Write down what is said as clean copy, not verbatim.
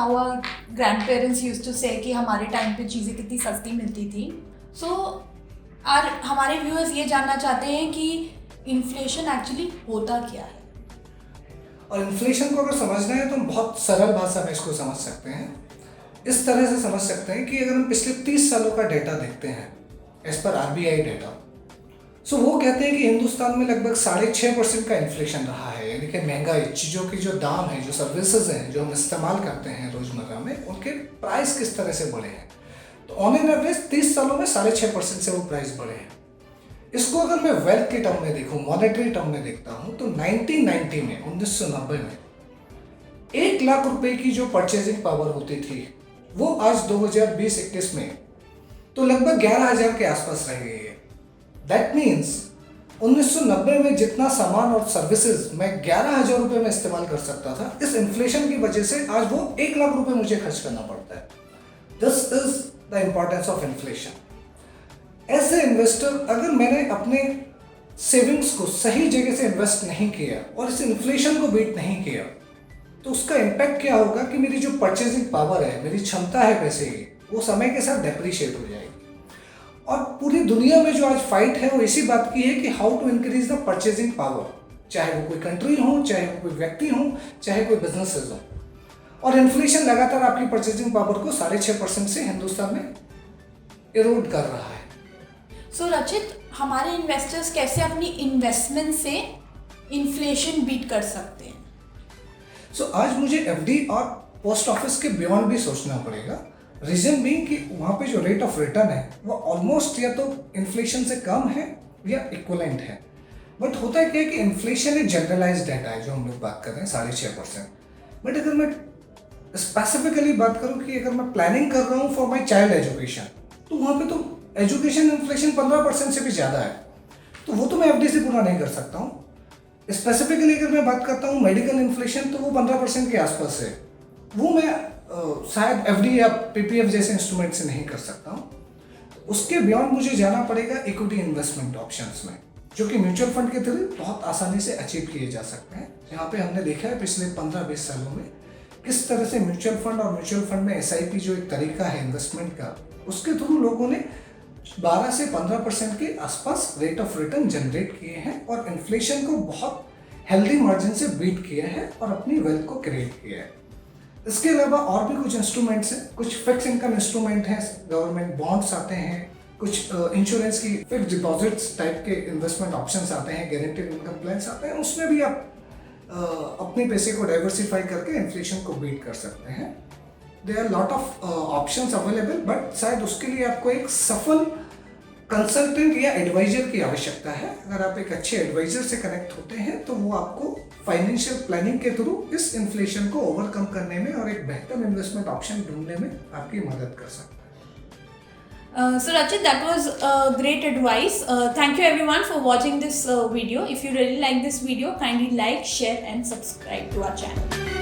How our grandparents used to say कि हमारे time पे चीज़ें कितनी सस्ती मिलती थी. सो हमारे व्यूअर्स ये जानना चाहते हैं कि इन्फ्लेशन एक्चुअली होता क्या है. और इन्फ्लेशन को अगर समझना है तो हम बहुत सरल भाषा में इसको समझ सकते हैं. इस तरह से समझ सकते हैं कि अगर हम पिछले 30 सालों का डेटा देखते हैं एज पर RBI डेटा, सो वो कहते हैं कि हिंदुस्तान में लगभग 6.5% का इन्फ्लेशन रहा है. यानी कि महंगाई, चीज़ों की जो दाम है, जो सर्विसेज हैं, जो हम इस्तेमाल करते हैं रोज़मर्रा में, उनके प्राइस किस तरह से बढ़े हैं. तो ऑन एन एवरेज 30 सालों में 6.5% से वो प्राइस बढ़े हैं. इसको अगर मैं वेल्थ के टर्म में देखूँ, मॉनेटरी टर्म में देखता हूँ, तो 1990 में 1990 में 1 लाख रुपए की जो परचेजिंग पावर होती थी वो आज 2020-21 में तो लगभग 11,000 के आसपास रह गई है. दैट मीन्स 1990 में जितना सामान और सर्विसेज मैं 11,000 रुपये में इस्तेमाल कर सकता था, इस इन्फ्लेशन की वजह से आज वो 1 लाख रुपए मुझे खर्च करना पड़ता है. This is the importance of inflation. As a investor, अगर मैंने अपने सेविंग्स को सही जगह से इन्वेस्ट नहीं किया और इस इन्फ्लेशन को बीट नहीं किया, तो उसका इम्पैक्ट क्या होगा कि मेरी जो परचेजिंग पावर है, मेरी क्षमता है पैसे की, वो समय के साथ डेप्रिशिएट हो जाएगी. और पूरी दुनिया में जो आज फाइट है वो इसी बात की है कि how to increase the purchasing power, चाहे वो कोई कंट्री हो, चाहे वो कोई व्यक्ति हो, चाहे कोई बिजनेसेस हो. और इन्फ्लेशन लगातार आपकी परचेजिंग पावर को 6.5% से हिंदुस्तान में इरोड कर रहा है. सो रचित, हमारे इन्वेस्टर्स कैसे अपनी इन्वेस्टमेंट से इन्फ्लेशन बीट कर सकते हैं? सो आज मुझे FD और पोस्ट ऑफिस के बियॉन्ड भी सोचना पड़ेगा. रीजन बीइंग कि वहाँ पे जो रेट ऑफ रिटर्न है वो ऑलमोस्ट या तो इन्फ्लेशन से कम है या इक्वलेंट है. बट होता है क्या है कि इन्फ्लेशन एक जनरलाइज डाटा है जो हम लोग बात कर रहे हैं 6.5%. बट अगर मैं स्पेसिफिकली बात करूँ कि अगर मैं प्लानिंग कर रहा हूँ फॉर माई चाइल्ड एजुकेशन, तो वहाँ पे तो एजुकेशन इन्फ्लेशन 15% से भी ज़्यादा है. तो वो तो मैं FD से पूरा नहीं कर सकता हूँ. स्पेसिफिकली अगर मैं बात करता हूँ मेडिकल इन्फ्लेशन, तो वो 15% के आसपास है. वो मैं शायद FD या PPF जैसे इंस्ट्रूमेंट से नहीं कर सकता हूँ. उसके बियॉन्ड मुझे जाना पड़ेगा इक्विटी इन्वेस्टमेंट ऑप्शंस में, जो कि म्यूचुअल फंड के थ्रू बहुत आसानी से अचीव किए जा सकते हैं. जहाँ पे हमने देखा है पिछले 15-20 सालों में किस तरह से म्यूचुअल फंड और म्यूचुअल फंड में SIP जो एक तरीका है इन्वेस्टमेंट का, उसके थ्रू लोगों ने 12 से 15% के आसपास रेट ऑफ रिटर्न जनरेट किए हैं और इन्फ्लेशन को बहुत हेल्दी मार्जिन से बीट किया है और अपनी वेल्थ को क्रिएट किया है. इसके अलावा और भी कुछ इंस्ट्रूमेंट्स हैं. कुछ फिक्स इनकम इंस्ट्रूमेंट हैं, गवर्नमेंट बॉन्ड्स आते हैं, कुछ इंश्योरेंस की फिक्स डिपॉजिट्स टाइप के इन्वेस्टमेंट ऑप्शंस आते हैं, गारंटीड इनकम प्लान्स आते हैं. उसमें भी आप अपने पैसे को डाइवर्सिफाई करके इन्फ्लेशन को बीट कर सकते हैं. There are lot of options available, but शायद उसके लिए आपको एक सफल कंसल्टेंट या एडवाइजर की आवश्यकता है. अगर आप एक अच्छे एडवाइजर से कनेक्ट होते हैं तो वो आपको फाइनेंशियल प्लानिंग के थ्रू इस इन्फ्लेशन को ओवरकम करने में और एक बेहतर इन्वेस्टमेंट ऑप्शन ढूंढने में आपकी मदद कर सकता है. So Rachit, that was great advice. Thank you everyone for watching this video. If you really like this video, kindly like, share and subscribe to our channel.